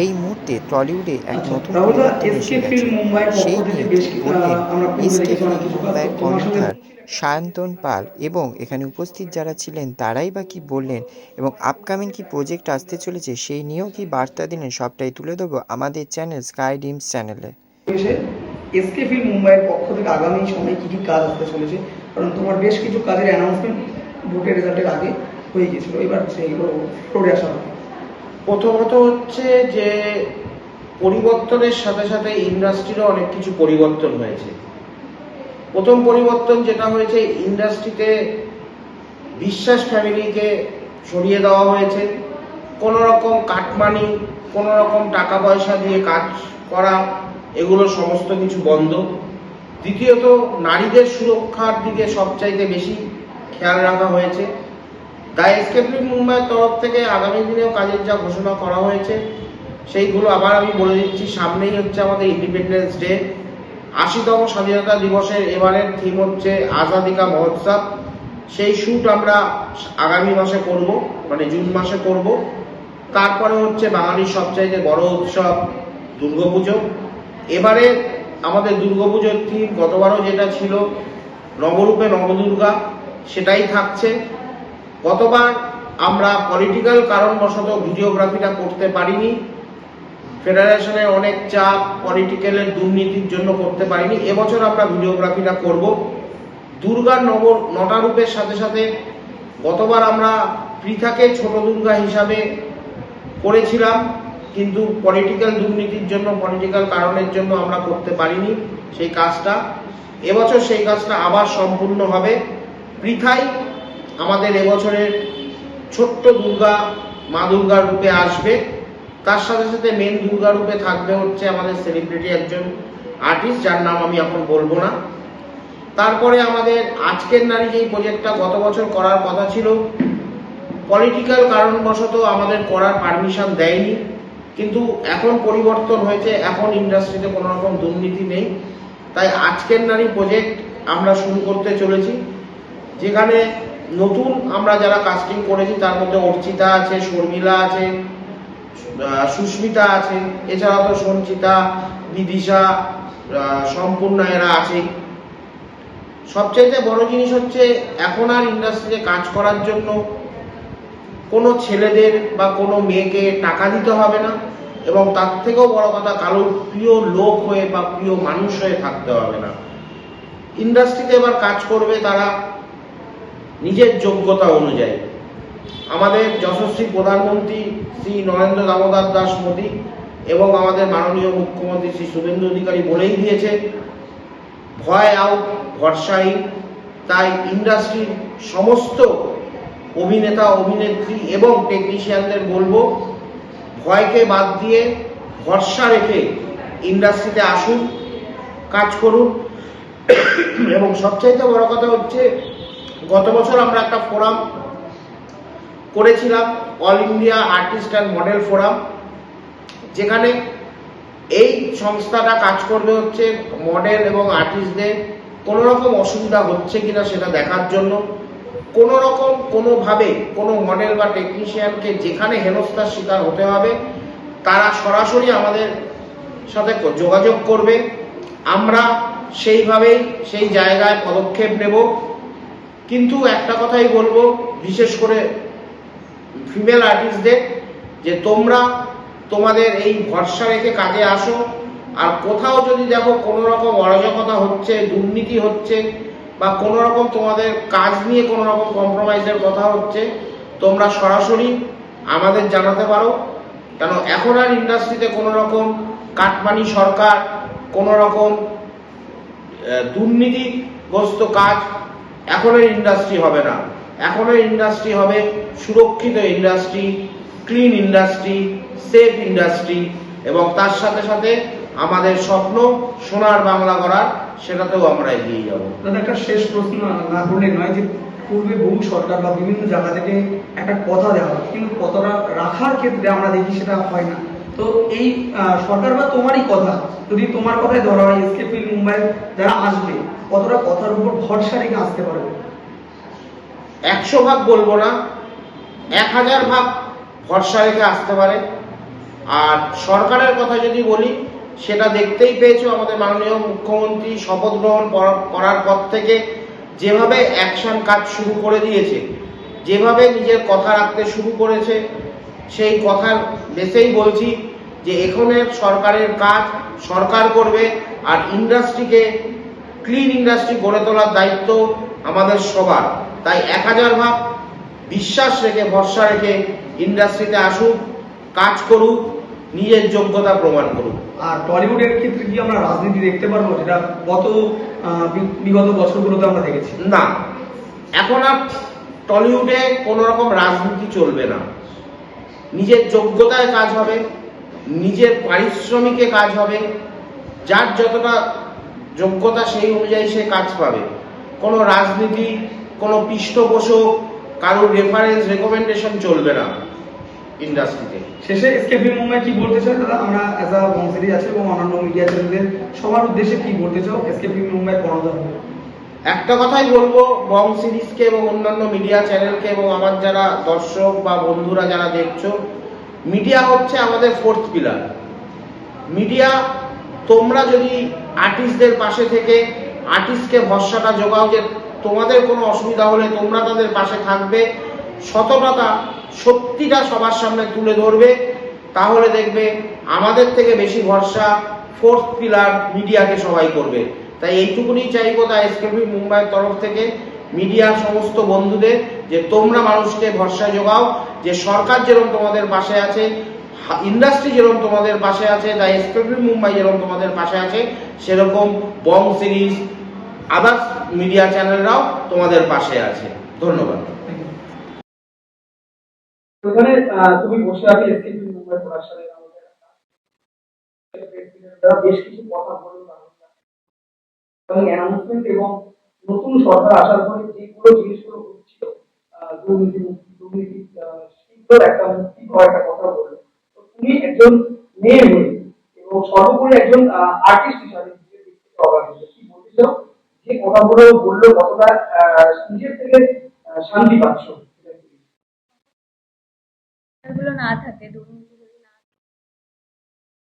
এই মুহূর্তে টলিউডে এক আচ্ছা, নতুন রাহুল দা, পরিবর্তন এসে এসকে গেছে। ফিল্ম মুম্বাইয়ের পক্ষ সেই থেকে নিয়ে বেশ কি বললেন আমরা কিন্তু এসকে দেখেছিলাম ফিল্ম কিছু কাজ, তো মুম্বাইয়ের তোমার সঙ্গে কর্ণধার সায়ন্তন পাল, এবং এখানে উপস্থিত যারা ছিলেন তারাই বা কি বললেন এবং আপকামিং কি প্রজেক্ট আসতে চলেছে সেই নিয়েও কি বার্তা দিলেন, সবটাই তুলে দেবো আমাদের চ্যানেল স্কাই ড্রিমস চ্যানেলে। এসে এসকে ফিল্ম মুম্বাইয়ের পক্ষ থেকে আগামী সময়ে কি কি কাজ আসতে চলেছে, কারণ তোমার বেশ কিছু কাজের অ্যানাউন্সমেন্ট ভোটের রেজাল্টের আগে হয়ে গিয়েছিল, এবার সেইগুলো ফ্লোরে আসা হবে। প্রথমত হচ্ছে যে পরিবর্তনের সাথে সাথে ইন্ডাস্ট্রিরও অনেক কিছু পরিবর্তন হয়েছে। প্রথম পরিবর্তন যেটা হয়েছে, ইন্ডাস্ট্রিতে বিশ্বাস ফ্যামিলিকে সরিয়ে দেওয়া হয়েছে। কোনো রকম কাটমানি, কোনো রকম টাকা পয়সা দিয়ে কাজ করা, এগুলো সমস্ত কিছু বন্ধ। দ্বিতীয়ত, নারীদের সুরক্ষার দিকে সবচাইতে বেশি খেয়াল রাখা হয়েছে। দ্য এসকে ফিল্ম মুম্বাইয়ের তরফ থেকে আগামী দিনেও কাজের যা ঘোষণা করা হয়েছে সেইগুলো আবার আমি বলে দিচ্ছি। সামনেই হচ্ছে আমাদের ইন্ডিপেন্ডেন্স ডে, ৮০তম স্বাধীনতা দিবসের এবারের থিম হচ্ছে আজাদি কা মহোৎসব। সেই শ্যুট আমরা আগামী মাসে করব, মানে জুন মাসে করব। তারপরে হচ্ছে বাঙালির সবচাইতে বড় উৎসব দুর্গাপুজো। এবারে আমাদের দুর্গাপুজোর থিম গতবারও যেটা ছিল নবরূপে নবদুর্গা, সেটাই থাকছে। গতবার আমরা পলিটিক্যাল কারণবশত ভিডিওগ্রাফিটা করতে পারিনি, ফেডারেশনের অনেক চাপ, পলিটিক্যালের দুর্নীতির জন্য করতে পারিনি। এবছর আমরা ভিডিওগ্রাফিটা করব। দুর্গার নটা রূপের সাথে সাথে গতবার আমরা পৃথাকে ছোট দুর্গা হিসাবে করেছিলাম, কিন্তু পলিটিক্যাল দুর্নীতির জন্য, পলিটিক্যাল কারণের জন্য আমরা করতে পারিনি সেই কাজটা। এবছর সেই কাজটা আবার সম্পূর্ণ হবে। পৃথাই আমাদের এবছরের ছোট্ট দুর্গা, মা দুর্গার রূপে আসবে। তার সাথে সাথে মেন দুর্গা রূপে থাকবে হচ্ছে আমাদের সেলিব্রিটি একজন আর্টিস্ট, যার নাম আমি এখন বলবো না। তারপরে আমাদের আজকের নারী যেই প্রজেক্টটা গত বছর করার কথা ছিল, পলিটিক্যাল কারণবশত আমাদের করার পারমিশন দেয়নি, কিন্তু এখন পরিবর্তন হয়েছে, এখন ইন্ডাস্ট্রিতে কোনো রকম দুর্নীতি নেই। তাই আজকের নারী প্রজেক্ট আমরা শুরু করতে চলেছি, যেখানে নতুন আমরা যারা কাস্টিং করেছি তার মধ্যে অর্চিতা আছে, শর্মিলা আছে, সুস্মিতা আছে, এছাড়া তো সঞ্চিতা, বিদিশা, সম্পূর্ণা, এরা আছে। সবচাইতে বড় জিনিস হচ্ছে, এখন আর ইন্ডাস্ট্রিতে কাজ করার জন্য কোনো ছেলেদের বা কোনো মেয়েকে টাকা দিতে হবে না, এবং তার থেকেও বড় কথা, কারোর প্রিয় লোক হয়ে বা প্রিয় মানুষ হয়ে থাকতে হবে না। ইন্ডাস্ট্রিতে এবার কাজ করবে তারা নিজের যোগ্যতা অনুযায়ী। আমাদের যশস্বী প্রধানমন্ত্রী শ্রী নরেন্দ্র দামোদর দাস মোদী এবং আমাদের মাননীয় মুখ্যমন্ত্রী শ্রী শুভেন্দু অধিকারী বলেই দিয়েছে, ভয় আউট, ভরসা ইন। তাই ইন্ডাস্ট্রির সমস্ত অভিনেতা, অভিনেত্রী এবং টেকনিশিয়ানদের বলবো, ভয়কে বাদ দিয়ে ভরসা রেখে ইন্ডাস্ট্রিতে আসুন, কাজ করুন। এবং সবচাইতে বড় কথা হচ্ছে, গত বছর আমরা একটা ফোরাম করেছিলাম, all India artist and model forum, যেখানে এই সংস্থাটা কাজ করবে হচ্ছে মডেল এবং আর্টিস্টদের কোনো রকম অসুবিধা হচ্ছে কিনা সেটা দেখার জন্য। কোনো রকম কোনোভাবে কোনো মডেল বা টেকনিশিয়ানকে যেখানে হেনস্থার শিকার হতে হবে, তারা সরাসরি আমাদের সাথে যোগাযোগ করবে। আমরা সেইভাবেই সেই জায়গায় পদক্ষেপ নেব। কিন্তু একটা কথাই বলবো, বিশেষ করে ফিমেল আর্টিস্টদের, যে তোমরা তোমাদের এই ভরসা রেখে কাজে আসো। আর কোথাও যদি দেখো কোনো রকম অরাজকতা হচ্ছে, দুর্নীতি হচ্ছে, বা কোনো রকম তোমাদের কাজ নিয়ে কোনো রকম কম্প্রোমাইজের কথা হচ্ছে, তোমরা সরাসরি আমাদের জানাতে পারো। কেন, এখন আর ইন্ডাস্ট্রিতে কোনো রকম কাটমানি সরকার, কোনো রকম দুর্নীতিগ্রস্ত কাজ এখনের ইন্ডাস্ট্রি হবে না। এখনের ইন্ডাস্ট্রি হবে সুরক্ষিত industry, clean industry, safe industry, এবং তার সাথে সাথে আমাদের স্বপ্ন সোনার বাংলা করার, সেটাতেও আমরা এগিয়ে যাব। দাদা, একটা শেষ প্রশ্ন না করলে নয়, যে পূর্বে বহু সরকার বা বিভিন্ন জায়গা থেকে একটা কথা দেওয়া হয়, কিন্তু কথাটা রাখার ক্ষেত্রে আমরা দেখি সেটা হয় না। তো এই সরকার বা তোমারই কথা, যদি তোমার কথায় ধরা হয়, এসকে ফিল্ম মুম্বাই যারা আসবে কতটা কথার উপর ভরসা রেখে আসতে পারবে? 100 ভাগ বলবো না, 1000 ভাগ ভরসা রেখে আসতে পারে। আর সরকারের কথা যদি বলি, সেটা দেখতেই পেয়েছো, আমাদের মাননীয় মুখ্যমন্ত্রী শপথ গ্রহণ করার পর থেকে যেভাবে অ্যাকশন কাজ শুরু করে দিয়েছে, যেভাবে নিজের কথা রাখতে শুরু করেছে, সেই কথার বেসেই বলছি যে এখানের সরকারের কাজ সরকার করবে, আর ইন্ডাস্ট্রিকে ক্লিন ইন্ডাস্ট্রি গড়ে তোলার দায়িত্ব আমাদের সবার। তাই 1000 ভাগ বিশ্বাস রেখে, ভরসা রেখে ইন্ডাস্ট্রিতে আসুক, কাজ করুক, নিজের যোগ্যতা প্রমাণ করুক। আর টলিউডের ক্ষেত্রে কি আমরা রাজনীতি দেখতে পারবো, যেটা গত বিগত বছরগুলোতে আমরা দেখেছি? না, এখন আর টলিউডে কোনো রকম রাজনীতি চলবে না। নিজের যোগ্যতায় কাজ হবে, নিজের পারিশ্রমিকে কাজ হবে, যার যতটা যোগ্যতা সেই অনুযায়ী সে কাজ পাবে। কোনো রাজনীতি, কোনো পৃষ্ঠপোষক, কারোর রেফারেন্স রেকমেন্ডেশন চলবে না ইন্ডাস্ট্রিতে। শেষে এসকেপি মুম্বাই কি বলতে চাই দাদা, আমরা অ্যাজ আ বং সিরিজ আছে এবং অন্যান্য মিডিয়া চ্যানেলদের সবার উদ্দেশ্যে কি বলতে চাও এসকেপি মুম্বাই পড়াতে হবে? একটা কথাই বলবো বং সিরিজকে এবং অন্যান্য মিডিয়া চ্যানেলকে এবং আমার যারা দর্শক বা বন্ধুরা যারা দেখছো, মিডিয়া হচ্ছে আমাদের ফোর্থ পিলার। মিডিয়া, তোমরা যদি আর্টিস্টদের পাশে থেকে আর্টিস্টকে ভরসাটা যোগাও যে তোমাদের কোনো অসুবিধা হলে তোমরা তাদের পাশে থাকবে, সততা সত্যিটা সবার সামনে তুলে ধরবে, তাহলে দেখবে আমাদের থেকে বেশি ভরসা ফোর্থ পিলার মিডিয়াকে সবাই করবে। তাই এইটুকুনি চাইবো, তাই এসকেপি মুম্বাইয়ের তরফ থেকে মিডিয়ার সমস্ত বন্ধুদের, যে তোমরা মানুষকে ভরসা যোগাও, যে সরকার যেরকম তোমাদের পাশে আছে, ইন্ডাস্ট্রি যেরকম তোমাদের পাশে আছে, তাই এসকেপি মুম্বাই যেরকম তোমাদের পাশে আছে, সেরকম বং সিরিজ, আদার্স মিডিয়া চ্যানেলরাও তোমাদের পাশে আছে। ধন্যবাদ। ওখানে তুমি বসে আছো এসকেপি মুম্বাই প্রোডাকশনের বেশ কিছু কথা বললো এবং অ্যানাউন্সমেন্ট এবং নতুন সরকার আসার পরে যেগুলো জিনিসগুলো হচ্ছিল, দুর্নীতি দুর্নীতি শীঘ্র একটা মুক্তি হওয়ার একটা কথা বললো। তো তুমি একজন মেয়ে হয়ে এবং সর্বোপরি একজন আর্টিস্ট হিসাবে নিজের দিক থেকে অবাঞ্ছিত, কি বলতে চাও যে কথাগুলো বললো কতটা নিজের থেকে শান্তি পাচ্ছ? গুলো না থাকে, দুর্নীতি যদি না থাকে,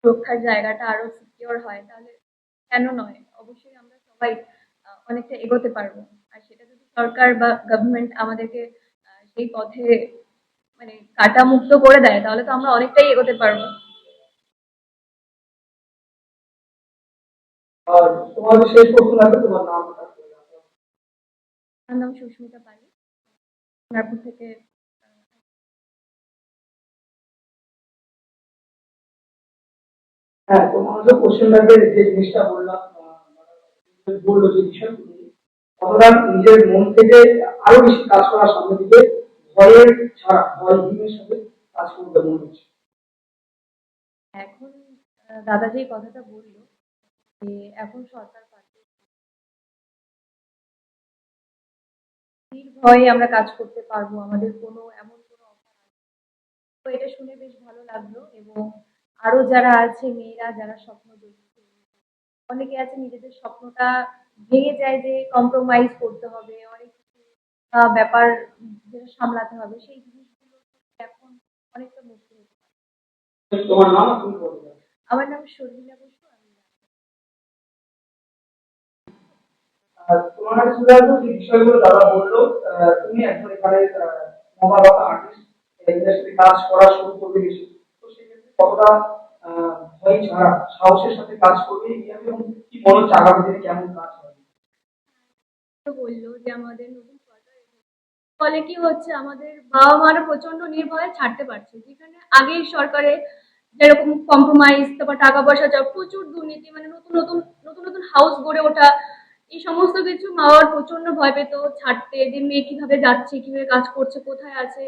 সুরক্ষার জায়গাটা আরো সিকিউর হয়, তাহলে কেন নয়, অবশ্যই আমরা সবাই অনেকটা এগোতে পারবো। আর সেটা যদি সরকার বা গভর্নমেন্ট আমাদেরকে সেই পথে মানে কাটা মুক্ত করে দেয়, তাহলে তো আমরা অনেকটাই এগোতে পারবো। আর তোমার শেষ প্রশ্ন লাগবে, তোমার নামটা? আমার নাম সুস্মিতা পালি, সোনারপুর থেকে। হ্যাঁ, তোমার যে কোশ্চেন ব্যাগের যে জিনিসটা বললাম, বললো যে বিষয়গুলো কতটা নিজের মন থেকে আরো বেশি কাজ করার সামনে দিকে ভয়ের ছাড়া ভয়হীনের সাথে কাজ করতে মনে হচ্ছে। এখন দাদা যে কথাটা বললো যে এখন সরকার পাচ্ছে, নির্ভয়ে আমরা কাজ করতে পারবো, আমাদের কোনো এমন কোনো অফার আছে। তো এটা শুনে বেশ ভালো লাগলো। এবং আরো যারা আছে, মেয়েরা যারা স্বপ্ন দেখছে, অনেকে আছে নিজেদের স্বপ্নটা ভেঙে যায় যে কম্প্রোমাইজ করতে হবে, অনেক কিছু ব্যাপার যেটা সামলাতে হবে, সেই জিনিসগুলো থেকে এখন অনেকটা মুক্তি হতে পারে। তোমার নাম আর তুমি বলবে? আমার নাম শর্মিলা বসু, আমি তোমার কাছে চলে আসবো যে বিষয়গুলো দাদা বললো, তুমি এখন এখানে নবাগত আর্টিস্ট ইন্ডাস্ট্রি কাজ করা শুরু করবে বেশি, তো সেক্ষেত্রে কতটা ভয় ছাড়া সাহসের সাথে কাজ করবে এবং কি মনে হচ্ছে আগামী দিনে কেমন কাজ হবে? তো বললো যে আমাদের নতুন সরকার এসেছে, ফলে কি হচ্ছে, আমাদের বাবা মারা প্রচন্ড নির্ভয়ে ছাড়তে পারছে, যেখানে আগের সরকারে যেরকম কম্প্রোমাইজ, তারপর টাকা পয়সা চাপ, প্রচুর দুর্নীতি, মানে নতুন নতুন নতুন নতুন হাউস গড়ে ওঠা, এই সমস্ত কিছু মা বাবার প্রচন্ড ভয় পেত ছাড়তে, যে মেয়ে কিভাবে যাচ্ছে, কিভাবে কাজ করছে, কোথায় আছে,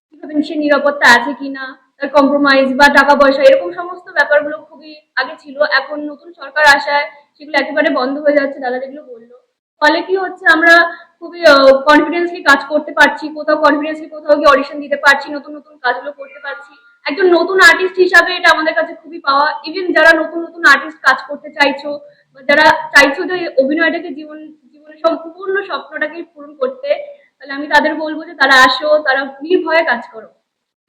কিভাবে সে নিরাপত্তা আছে কিনা, তার কম্প্রোমাইজ বা টাকা পয়সা, এরকম সমস্ত ব্যাপারগুলো খুবই আগে ছিল। এখন নতুন সরকার আসায় সেগুলো একেবারে বন্ধ হয়ে যাচ্ছে, দাদা যেগুলো বললো। ফলে কি হচ্ছে, আমরা খুবই কনফিডেন্সলি কাজ করতে পারছি, কোথাও কনফিডেন্সলি কোথাও গিয়ে অডিশন দিতে পারছি, নতুন নতুন কাজগুলো করতে পারছি। একজন নতুন আর্টিস্ট হিসাবে এটা আমাদের কাছে খুবই পাওয়া। ইভেন যারা নতুন নতুন আর্টিস্ট কাজ করতে চাইছো, বা যারা চাইছো যে অভিনয়টাকে জীবনের সম্পূর্ণ স্বপ্নটাকে পূরণ করতে, তাহলে আমি তাদের বলবো যে তারা আসো, তারা নির্ভয়ে কাজ করো।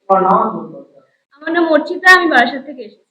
তোমার নাম আর তুমি বলবে? আমার নাম অর্চিতা, আমি বারাসাত থেকে এসেছি।